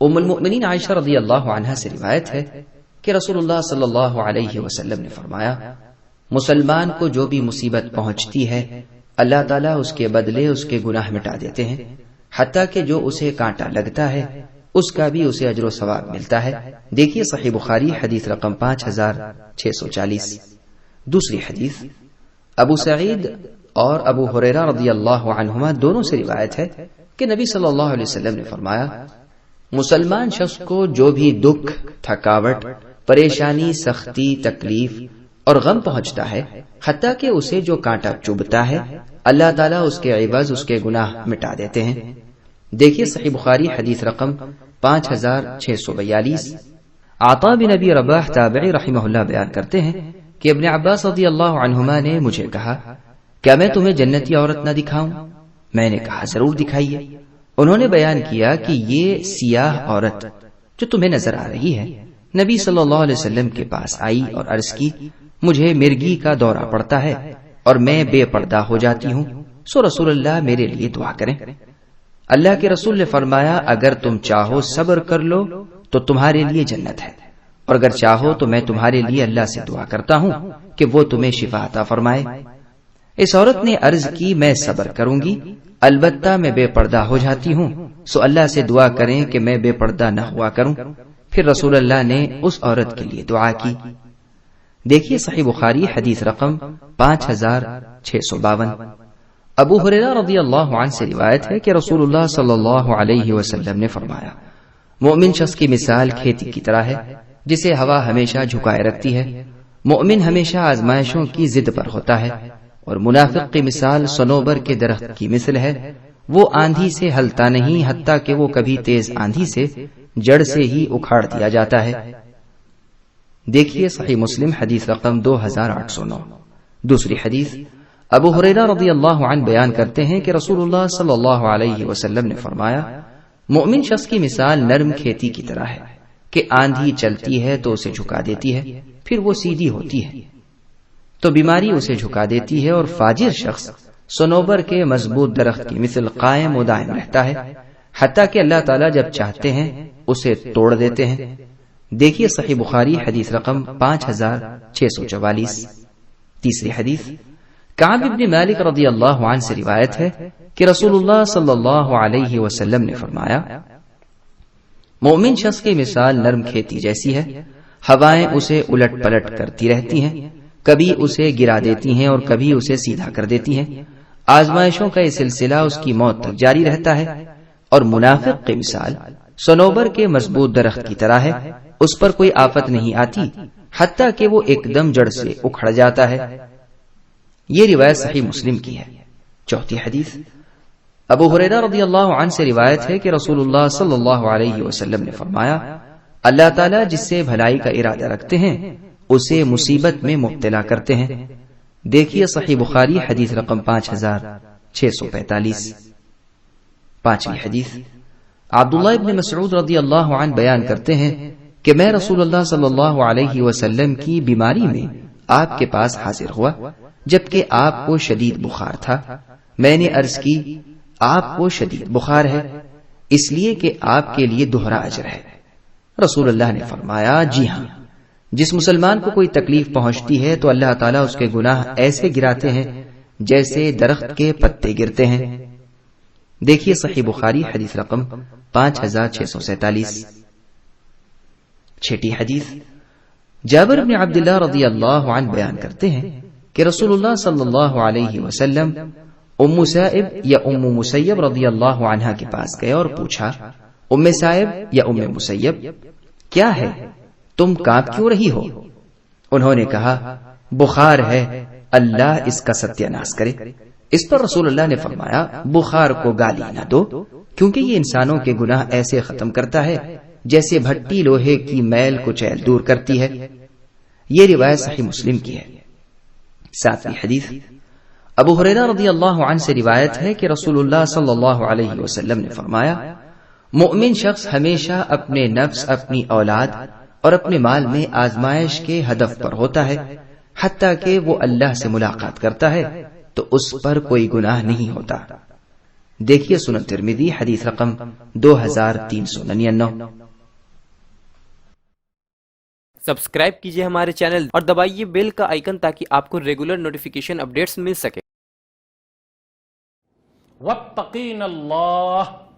ام المؤمنین عائشہ رضی اللہ عنہا سے روایت ہے کہ رسول اللہ صلی اللہ علیہ وسلم نے فرمایا، مسلمان کو جو بھی مصیبت پہنچتی ہے اللہ تعالیٰ اس کے بدلے اس کے گناہ مٹا دیتے ہیں، حتیٰ کہ جو اسے کانٹا لگتا ہے اس کا بھی اسے اجر و ثواب ملتا ہے۔ دیکھیے صحیح بخاری حدیث رقم 5640۔ دوسری حدیث ابو سعید اور ابو ہریرہ رضی اللہ عنہما دونوں سے روایت ہے کہ نبی صلی اللہ علیہ وسلم نے فرمایا، مسلمان شخص کو جو بھی دکھ، تھکاوٹ، پریشانی، سختی، تکلیف اور غم پہنچتا ہے، حتیٰ کہ اسے جو کانٹا چبھتا ہے، اللہ تعالیٰ اس کے عوض اس کے گناہ مٹا دیتے ہیں۔ دیکھیے صحیح بخاری حدیث رقم 5642۔ عطا بن ابی رباح تابعی رحمہ اللہ بیان کرتے ہیں کہ ابن عباس رضی اللہ عنہما نے مجھے کہا، کیا میں تمہیں جنتی عورت نہ دکھاؤں؟ میں نے کہا ضرور دکھائیے۔ انہوں نے بیان کیا کہ یہ سیاہ عورت جو تمہیں نظر آ رہی ہے نبی صلی اللہ علیہ وسلم کے پاس آئی اور عرض کی، مجھے مرگی کا دورہ پڑتا ہے اور میں بے پردہ ہو جاتی ہوں، سو رسول اللہ میرے لیے دعا کریں۔ اللہ کے رسول نے فرمایا، اگر تم چاہو صبر کر لو تو تمہارے لیے جنت ہے، اور اگر چاہو تو میں تمہارے لیے اللہ سے دعا کرتا ہوں کہ وہ تمہیں شفا عطا فرمائے۔ اس عورت نے عرض کی، میں صبر کروں گی، البتہ میں بے پردہ ہو جاتی ہوں، سو اللہ سے دعا کریں کہ میں بے پردہ نہ ہوا کروں۔ پھر رسول اللہ نے اس عورت کے لیے دعا کی۔ دیکھیے صحیح بخاری حدیث رقم 5652۔ ابو ہریرہ رضی اللہ عنہ سے روایت ہے کہ رسول اللہ صلی اللہ علیہ وسلم نے فرمایا، مومن شخص کی مثال کھیتی کی طرح ہے جسے ہوا ہمیشہ جھکائے رکھتی ہے۔ مومن ہمیشہ آزمائشوں کی ضد پر ہوتا ہے، اور منافق کی مثال صنوبر کے درخت کی مثل ہے، وہ آندھی سے ہلتا نہیں حتیٰ کہ وہ کبھی تیز آندھی سے جڑ سے ہی اکھاڑ دیا جاتا ہے۔ دیکھیے صحیح مسلم حدیث رقم 2809۔ دوسری حدیث ابو ہریرہ رضی اللہ عنہ بیان کرتے ہیں کہ رسول اللہ صلی اللہ علیہ وسلم نے فرمایا، مومن شخص کی مثال نرم کھیتی کی طرح ہے کہ آندھی چلتی ہے تو اسے جھکا دیتی ہے، پھر وہ سیدھی ہوتی ہے تو بیماری اسے جھکا دیتی ہے، اور فاجر شخص صنوبر کے مضبوط درخت کی مثل قائم و دائم رہتا ہے، حتیٰ کہ اللہ تعالیٰ جب چاہتے ہیں اسے توڑ دیتے ہیں۔ دیکھیے صحیح بخاری حدیث رقم 5644۔ تیسری حدیث کعب بن مالک رضی اللہ عنہ سے روایت ہے کہ رسول اللہ صلی اللہ علیہ وسلم نے فرمایا، مومن شخص کی مثال نرم کھیتی جیسی ہے، ہوائیں اسے الٹ پلٹ کرتی رہتی ہیں، کبھی اسے گرا دیتی ہیں اور کبھی اسے سیدھا کر دیتی ہیں، آزمائشوں کا یہ سلسلہ اس کی موت تک جاری رہتا ہے۔ اور منافق کی مثال صنوبر کے مضبوط درخت کی طرح ہے، اس پر کوئی آفت نہیں آتی حتیٰ کہ وہ ایک دم جڑ سے اکھڑ جاتا ہے۔ یہ روایت صحیح مسلم کی ہے۔ چوتھی حدیث ابو ہریرہ رضی اللہ عنہ سے روایت ہے کہ رسول اللہ صلی اللہ علیہ وسلم نے فرمایا، اللہ تعالیٰ جس سے بھلائی کا ارادہ رکھتے ہیں اسے مصیبت میں مبتلا کرتے ہیں۔ دیکھیے صحیح بخاری حدیث رقم 5645۔ پانچویں حدیث عبداللہ ابن مسعود رضی اللہ عنہ بیان کرتے ہیں کہ میں رسول اللہ صلی اللہ علیہ وسلم کی بیماری میں آپ کے پاس حاضر ہوا جبکہ آپ کو شدید بخار تھا۔ میں نے عرض کی، آپ کو شدید بخار ہے، اس لیے کہ آپ کے لیے دوہرا اجر ہے۔ رسول اللہ نے فرمایا، جی ہاں، جس مسلمان کو کوئی تکلیف پہنچتی ہے تو اللہ تعالیٰ اس کے گناہ ایسے گراتے ہیں جیسے درخت کے پتے گرتے ہیں۔ دیکھیے صحیح بخاری حدیث رقم 5647۔ چھٹی حدیث جابر بن عبداللہ رضی اللہ عنہ بیان کرتے ہیں کہ رسول اللہ صلی اللہ علیہ وسلم ام سائب یا ام مسیب رضی اللہ عنہا کے پاس گئے اور پوچھا، ام سائب یا ام مسیب، کیا ہے، تم کانپ کیوں رہی ہو؟ انہوں نے کہا، بخار ہے، اللہ اس کا ستیہ ناش کرے۔ اس پر رسول اللہ نے فرمایا، بخار کو گالی نہ دو، کیونکہ یہ انسانوں کے گناہ ایسے ختم کرتا ہے جیسے بھٹی لوہے کی میل کو چیل دور کرتی ہے۔ یہ روایت صحیح مسلم کی ہے۔ ساتویں حدیث ابو ہریرہ رضی اللہ عنہ سے روایت ہے کہ رسول اللہ صلی اللہ علیہ وسلم نے فرمایا، مومن شخص ہمیشہ اپنے نفس، اپنی اولاد اور اپنے مال میں آزمائش کے ہدف پر ہوتا ہے، حتیٰ کہ وہ اللہ سے ملاقات کرتا ہے تو اس پر کوئی گناہ نہیں ہوتا۔ دیکھیے سنن ترمذی حدیث رقم 2399۔ سبسکرائب کیجئے ہمارے چینل اور دبائیے بیل کا آئیکن تاکہ آپ کو ریگولر نوٹیفیکیشن اپڈیٹس مل سکے۔ واتقین اللہ